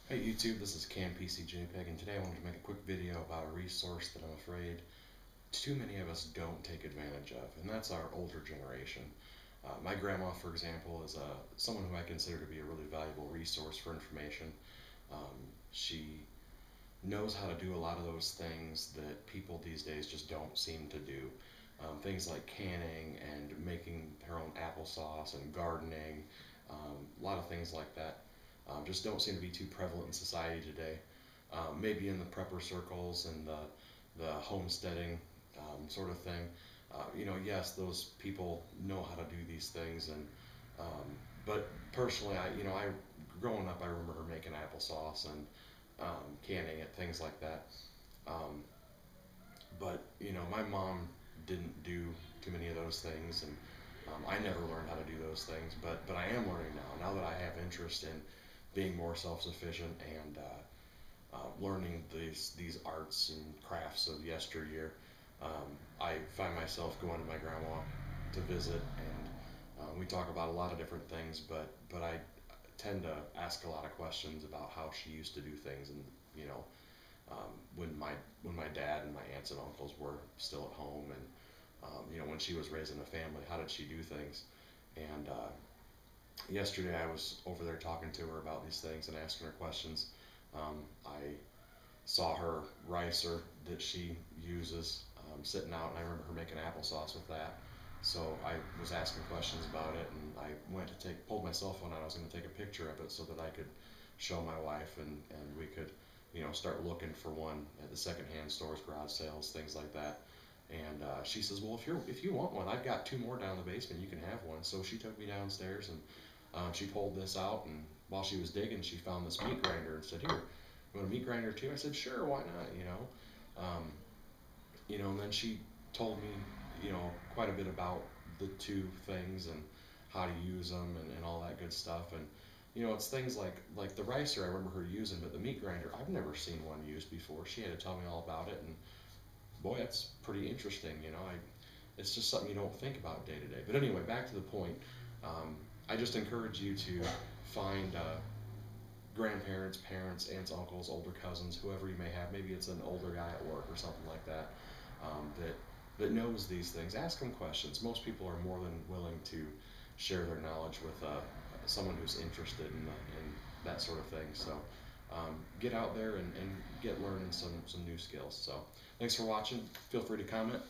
Hey YouTube, this is CamPCJPEG, and today I wanted to make a quick video about a resource that I'm afraid too many of us don't take advantage of, and that's our older generation. My grandma, for example, is someone who I consider to be a really valuable resource for information. She knows how to do a lot of those things that people these days just don't seem to do. Things like canning and making her own applesauce and gardening, a lot of things like that just don't seem to be too prevalent in society today. Maybe in the prepper circles and the homesteading sort of thing. Yes, those people know how to do these things, and but personally, I growing up, I remember her making applesauce and canning it, things like that. Um, but my mom didn't do too many of those things, and I never learned how to do those things. But I am learning now. Now that I have interest in being more self-sufficient and learning these arts and crafts of yesteryear, I find myself going to my grandma to visit, and we talk about a lot of different things. But I tend to ask a lot of questions about how she used to do things, and you know when my dad and my aunts and uncles were still at home, and when she was raising a family, how did she do things? And yesterday I was over there talking to her about these things and asking her questions. I saw her ricer that she uses sitting out, and I remember her making applesauce with that. So I was asking questions about it, and I went to pulled my cell phone out. I was going to take a picture of it so that I could show my wife, and we could, start looking for one at the secondhand stores, garage sales, things like that. And she says, "Well, if you want one, I've got two more down in the basement. You can have one." So she took me downstairs, and she pulled this out, and while she was digging, she found this meat grinder and said, "Here, you want a meat grinder too?" I said, "Sure, why not?" And then she told me, quite a bit about the two things and how to use them, and all that good stuff. And it's things like the ricer I remember her using, but the meat grinder I've never seen one used before. She had to tell me all about it, and boy, that's pretty interesting. It's just something you don't think about day to day. But anyway, back to the point. I just encourage you to find grandparents, parents, aunts, uncles, older cousins, whoever you may have. Maybe it's an older guy at work or something like that, that knows these things. Ask them questions. Most people are more than willing to share their knowledge with someone who's interested in that sort of thing. So get out there and get learning some new skills. So thanks for watching. Feel free to comment.